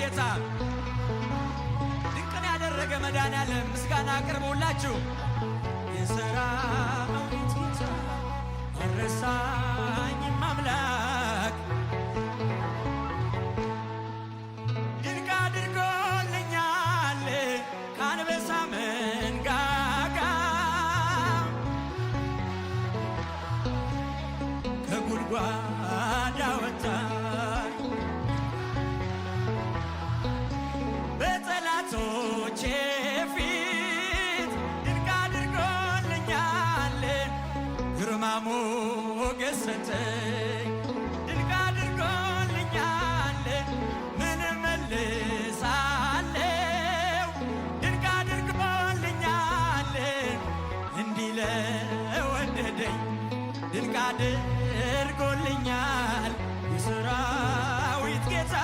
ጌታ ድንቅን ያደረገ መድኃኔዓለም ምስጋና አቅርቡላችሁ። የሰራዊት ጌታ አልረሳኝም አምላክ ድንቅ አድርጎልኛል ከአንበሳ መንጋጋ ከጉድጓድ አወጣኝ በጠላቶቼ ፊት ድንቅ አድርጎልኛል ግርማ ሞገስ ሰጠኝ ድንቅ አድርጎልኛል ምን እመልሳለሁ ድንቅ አድርጎልኛል እንዲህ ለወደደኝ ድንቅ አድርጎልኛል የሰራዊት ጌታ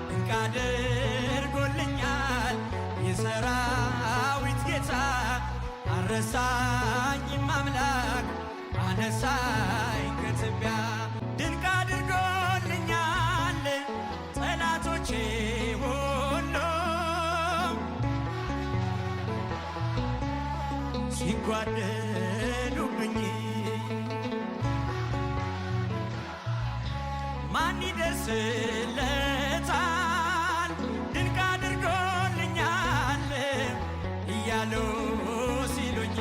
ድንቅ አድርጎልኛል የሰራዊት ጌታ አልረሳኝም አምላክ አነሳኝ ከትቢያ ድንቅ አድርጎልኛል ጠላቶቼ ሁሉ ሲጓደዱብኝ ማን ይደርስለታል ድንቅ አድርጎልኛል እያሉ ሲሉኝ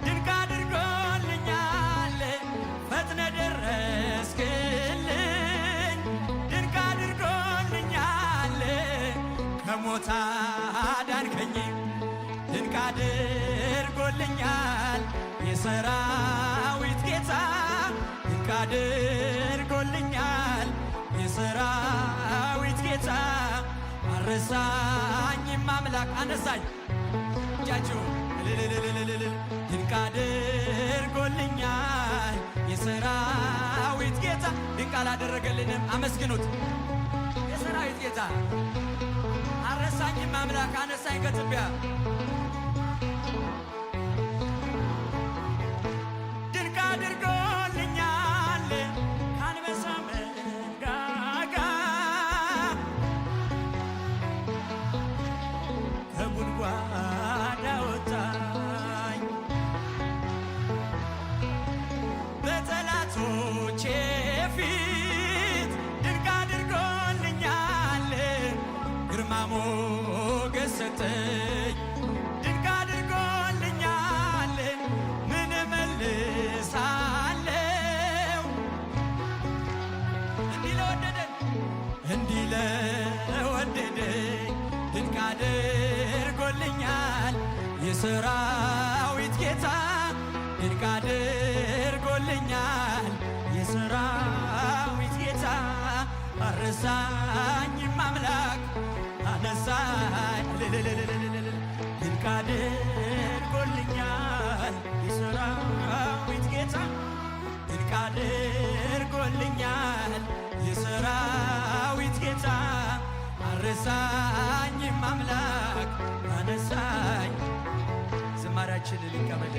ድንቅ አድርጎልኛል ፈጥነ ደረስክልኝ ድንቅ አድርጎልኛል ከሞት አዳንከኝ ድንቅ አድርጎልኛል የሰራዊት ጌታ ድንቅ አድርጎልኛል የሰራዊት ጌታ አልረሳኝም አምላክ አነሳኝ እጃችሁ ድንቅ አድርጎልኛል የሰራዊት ጌታ ድንቅ አላደረገልንም አመስግኑት የሰራዊት ጌታ አልረሳኝም አምላክ አነሳኝ ከትቢያ ድንቅ አድርጎልኛል ከአንበሳ መንጋጋ ከጉድጓድ አወጣኝ በጠላቶቼ ፊት ድንቅ አድርጎልኛል ግርማ ሞገስ ሰጠኝ ድንቅ አድርጎልኛል ምን እመልሳለሁ እንዲህ ለወደደኝ ድንቅ አድርጎልኛል የሰራዊት ጌታ ድንቅ አድርጎልኛል የሰራዊት ጌታ አልረሳኝም አምላክ አነሳኝ ድንቅ አድርጎልኛል የሰራዊት ጌታ ድንቅ አድርጎልኛል የሰራዊት ጌታ አልረሳኝም አምላክ አነሳኝ ዝማሬያችንን ይቀበል